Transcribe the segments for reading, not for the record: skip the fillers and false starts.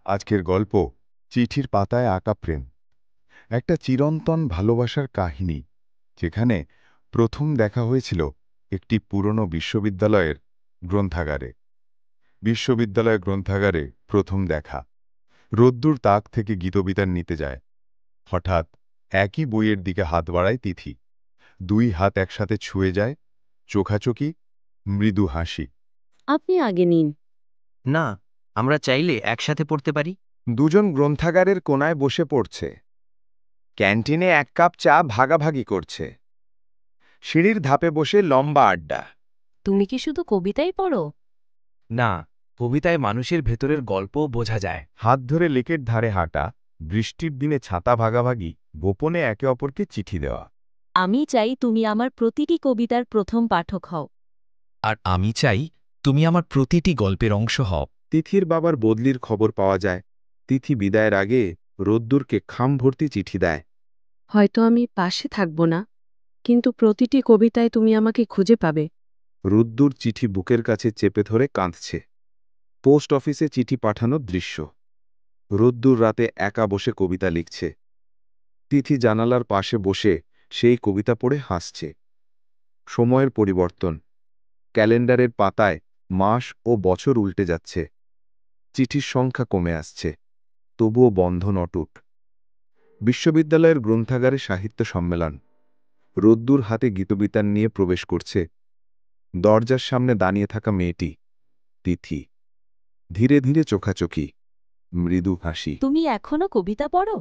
আজকের গল্প চিঠির পাতায় আঁকা প্রেম। একটা চিরন্তন ভালোবাসার কাহিনী, যেখানে প্রথম দেখা হয়েছিল একটি পুরনো বিশ্ববিদ্যালয়ের গ্রন্থাগারে। বিশ্ববিদ্যালয় গ্রন্থাগারে প্রথম দেখা। রোদ্দুর তাক থেকে গীতবিতান নিতে যায়। হঠাৎ একই বইয়ের দিকে হাত বাড়ায় তিথি। দুই হাত একসাথে ছুঁয়ে যায়, চোখাচোখি, মৃদু হাসি। আপনি আগে নিন। না, আমরা চাইলে একসাথে পড়তে পারি। দুজন গ্রন্থাগারের কোনায় বসে পড়ছে। ক্যান্টিনে এক কাপ চা ভাগাভাগি করছে। সিঁড়ির ধাপে বসে লম্বা আড্ডা। তুমি কি শুধু কবিতাই পড়ো? না, কবিতায় মানুষের ভেতরের গল্পও বোঝা যায়। হাত ধরে লেকের ধারে হাঁটা, বৃষ্টির দিনে ছাতা ভাগাভাগি, গোপনে একে অপরকে চিঠি দেওয়া। আমি চাই তুমি আমার প্রতিটি কবিতার প্রথম পাঠক হও। আর আমি চাই তুমি আমার প্রতিটি গল্পের অংশ হও। তিথির বাবার বদলির খবর পাওয়া যায়। তিথি বিদায়ের আগে রোদ্দুরকে খাম ভর্তি চিঠি দেয়। হয়তো আমি পাশে থাকব না, কিন্তু প্রতিটি কবিতায় তুমি আমাকে খুঁজে পাবে। রোদ্দুর চিঠি বুকের কাছে চেপে ধরে কাঁদছে। পোস্ট অফিসে চিঠি পাঠানোর দৃশ্য। রোদ্দুর রাতে একা বসে কবিতা লিখছে। তিথি জানালার পাশে বসে সেই কবিতা পড়ে হাসছে। সময়ের পরিবর্তন। ক্যালেন্ডারের পাতায় মাস ও বছর উল্টে যাচ্ছে। চিঠির সংখ্যা কমে আসছে, তবুও বন্ধন অটুট। বিশ্ববিদ্যালয়ের গ্রন্থাগারে সাহিত্য সম্মেলন। রোদ্দুর হাতে গীতবিতান নিয়ে প্রবেশ করছে। দরজার সামনে দাঁড়িয়ে থাকা মেয়েটি, তিথি। ধীরে ধীরে চোখাচোখি, মৃদু হাসি। তুমি এখনো কবিতা পড়ো?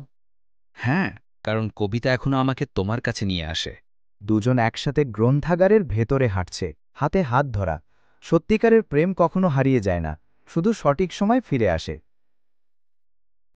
হ্যাঁ, কারণ কবিতা এখনো আমাকে তোমার কাছে নিয়ে আসে। দুজন একসাথে গ্রন্থাগারের ভেতরে হাঁটছে, হাতে হাত ধরা। সত্যিকারের প্রেম কখনো হারিয়ে যায় না, শুধু সঠিক সময় ফিরে আসে।